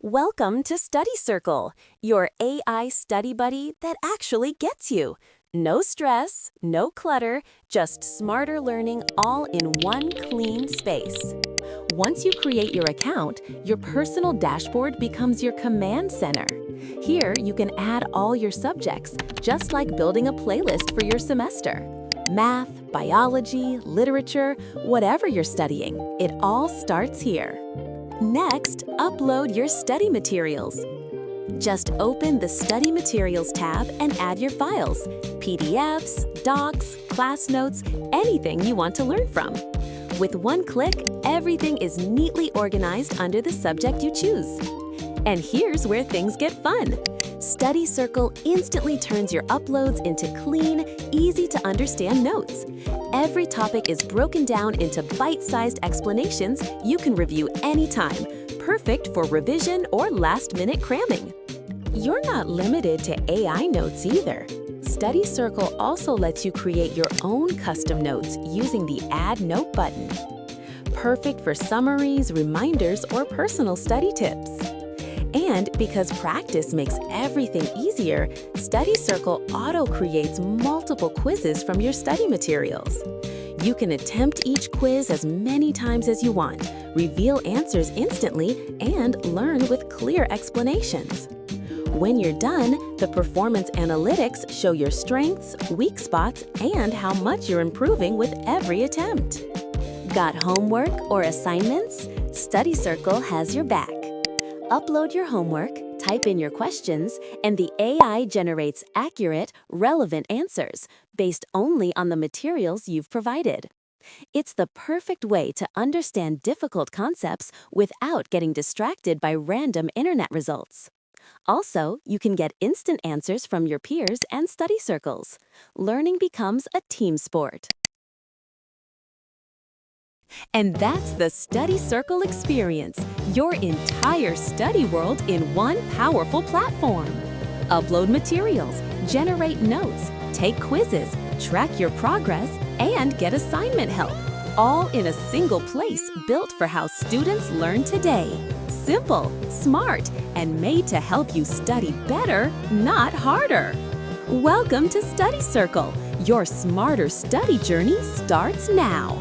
Welcome to StudyCircle, your AI study buddy that actually gets you. No stress, no clutter, just smarter learning all in one clean space. Once you create your account, your personal dashboard becomes your command center. Here, you can add all your subjects, just like building a playlist for your semester. Math, biology, literature, whatever you're studying, it all starts here. Next, upload your study materials. Just open the Study Materials tab and add your files, PDFs, docs, class notes, anything you want to learn from. With one click, everything is neatly organized under the subject you choose. And here's where things get fun. StudyCircle instantly turns your uploads into clean, easy-to-understand notes. Every topic is broken down into bite-sized explanations you can review anytime, perfect for revision or last-minute cramming. You're not limited to AI notes either. StudyCircle also lets you create your own custom notes using the Add Note button. Perfect for summaries, reminders, or personal study tips. And because practice makes everything easier, StudyCircle auto-creates multiple quizzes from your study materials. You can attempt each quiz as many times as you want, reveal answers instantly, and learn with clear explanations. When you're done, the performance analytics show your strengths, weak spots, and how much you're improving with every attempt. Got homework or assignments? StudyCircle has your back. Upload your homework, type in your questions, and the AI generates accurate, relevant answers based only on the materials you've provided. It's the perfect way to understand difficult concepts without getting distracted by random internet results. Also, you can get instant answers from your peers and study circles. Learning becomes a team sport. And that's the StudyCircle experience, your entire study world in one powerful platform. Upload materials, generate notes, take quizzes, track your progress, and get assignment help, all in a single place built for how students learn today. Simple, smart, and made to help you study better, not harder. Welcome to StudyCircle. Your smarter study journey starts now.